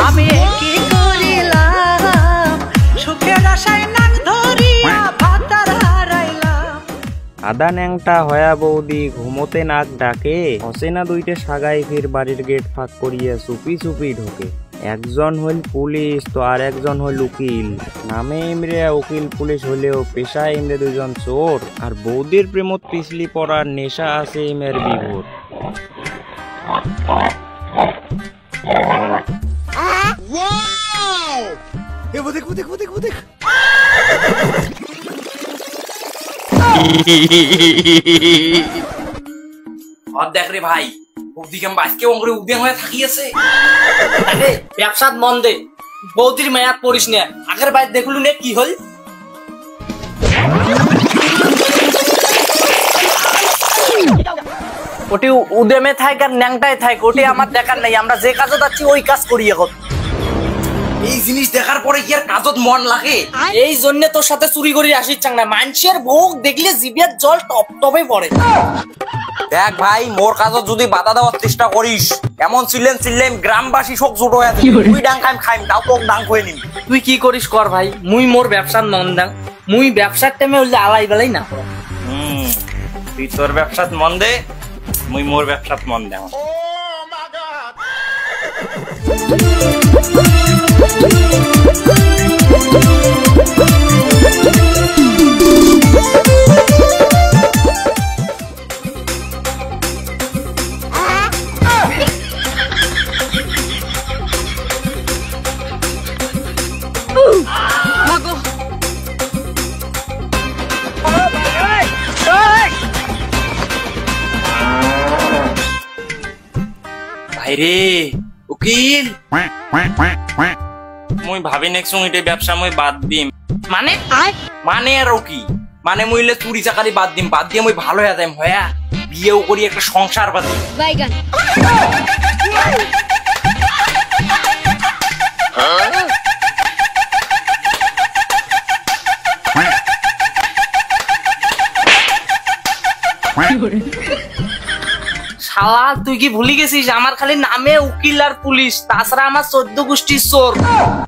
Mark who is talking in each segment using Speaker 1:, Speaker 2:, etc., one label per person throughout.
Speaker 1: আমি কি করিলাম সুখের আশায় নাক ধরিয়া ভাতার হারাইলাম।
Speaker 2: আদা ন্যাংটা হয়া বৌদি ঘুমোতে নাক ডাকে, অচেনা দুইটে সাগাই ফির বাড়ির গেট ফাঁক করিয়া চুপি চুপি ঢোকে। একজন হইল পুলিশ তো আর একজন হইল উকিল। নামে ইমরে উকিল পুলিশ হইলেও পেশায় ইমরে দুজন চোর। আর বৌদির প্রেমত পিছলি পড়ার নেশা আছে ইমের বিভোর।
Speaker 3: দেখ রে ভাই, বৌদি কেমন আজকে অঙ্গরে উদ্যান হয়ে থাকিয়েছে।
Speaker 4: ব্যবসাত মন দে, বৌদির মেয়াদ পড়িস না। আগের বাইর দেখলু নে কি হল। ওটি উদ্যমে থাক আর ন্যাংটায় থাক, ওটি আমার দেখার নাই। আমরা যে কাজে যাচ্ছি ওই কাজ করি এখন।
Speaker 3: এই জিনিস দেখার পরে কি আর কাজত মন লাগে?
Speaker 4: এই জন্য তোর সাথে চুরি করে আসিস চাং না। মানুষের ভোগ দেখলে জিভের জল টপ টপে পড়ে।
Speaker 3: দেখ ভাই, মোর কাজত যদি বাধা দেওয়ার চেষ্টা করিস, এমন চিল্লেন গ্রামবাসী সব জোট হয়ে যাবে। তুই ডাং খাইম তাও তোক ডাং হয়ে নিবি।
Speaker 4: তুই কি করিস কর ভাই, মুই মোর ব্যবসার মন দাং। মুই ব্যবসার টাইমে হইলে আলাই বেলাই না।
Speaker 3: তুই তোর ব্যবসাত মন দে, মুই মোর ব্যবসাত মন দে। ভাইরে উকিল, মুই ভাবি নেক্সট এটা ব্যবসা মুই বাদ দিম।
Speaker 4: মানে
Speaker 3: মানে আর কি মানে, মুইলে চুরি চাকারি বাদ দিম। বাদ দিয়ে মুই ভালো হয়ে যাইম, হয়া বিয়েও করি, একটা সংসার বাদ দিম।
Speaker 4: শালা তুই কি ভুলি গেছিস আমার খালি নামে উকিল আর পুলিশ, তাছাড়া আমার 14 গোষ্ঠীর চোর।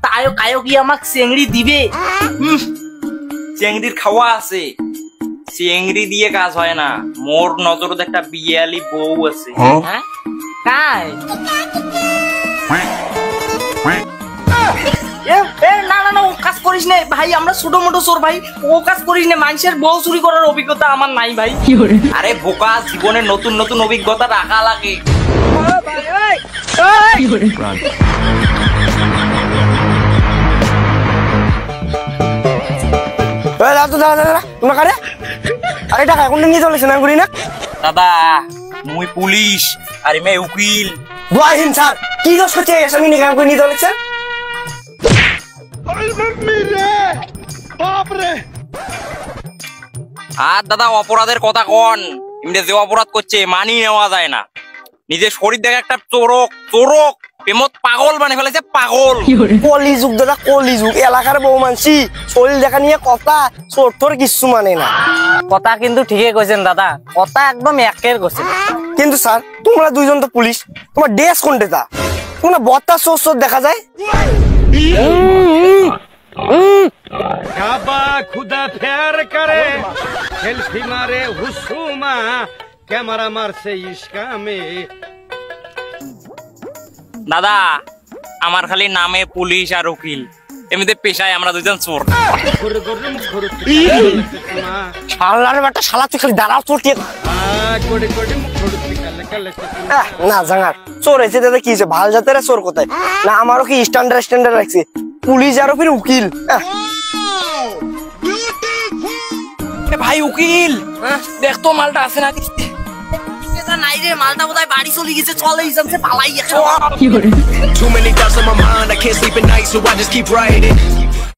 Speaker 4: তাইও কায়ো কি আমাকে চেংড়ি দিবে?
Speaker 3: চেংড়ির খাওয়া আছে, চেংড়ি দিয়ে কাজ হয় না। মোর নজরত একটা বিয়ালি বউ আছে।
Speaker 4: হ্যাঁ কাই? না না না, ও কাজ করিস না ভাই, আমরা ছোট মোটো চোর ভাই। ও কাজ করিস না, মানুষের বউ চুরি করার অভিজ্ঞতা আমার নাই ভাই।
Speaker 3: আরে বোকা, জীবনে নতুন নতুন অভিজ্ঞতা রাখা লাগে। দাদা মুই পুলিশ আর মে উকিল।
Speaker 5: স্যার কি দোষ করছে আসামি নিয়ে কাম করে নিয়ে চলেছেন?
Speaker 3: আর দাদা অপরাধের কথা কন, এমনি যে অপরাধ করছে মানি নেওয়া যায় না। নিজের শরীর দেখে একটা চোরক চোরক প্রেমত পাগল মানে ফেলেছে, পাগল।
Speaker 5: কলিযুগ দাদা, কলিযুগ। এলাকার বউ মানসি শরীর দেখা নিয়ে কথা, চোর তোর কিচ্ছু মানে না।
Speaker 4: কথা কিন্তু ঠিকই কইছেন দাদা, কথা একদম একের কইছেন।
Speaker 5: কিন্তু স্যার তোমরা দুইজন তো পুলিশ, তোমার ড্রেস কোনটা তা? তোমরা বত্তা চোর চোর দেখা যায়।
Speaker 6: কাবা খুদা ফের করে সেলফি মারে হুসুমা, ক্যামেরা মারছে ইসকামে।
Speaker 3: দাদা আমার খালি নামে পুলিশ আর উকিল, এমনিতে পেশায় আমরা দুজন চোর।
Speaker 5: শালার বেটা, শালা তুই খালি দাঁড়াও চোর টিয়ে না জাঙার চোর হয়েছে দাদা। কি হয়েছে? ভাল জাতের চোর কোথায় না? আমারও কি স্ট্যান্ডার্ড স্ট্যান্ডার্ড রাখছে, পুলিশ আরো ফির উকিল।
Speaker 3: ভাই উকিল দেখতো মালটা আছে না?
Speaker 4: নাই রে, মালটা বোধহয় বাড়ি চলে গেছে। চলে হিসাবে পালাই।
Speaker 7: Too many thoughts on my mind, I can't sleep at night, so I just keep writing.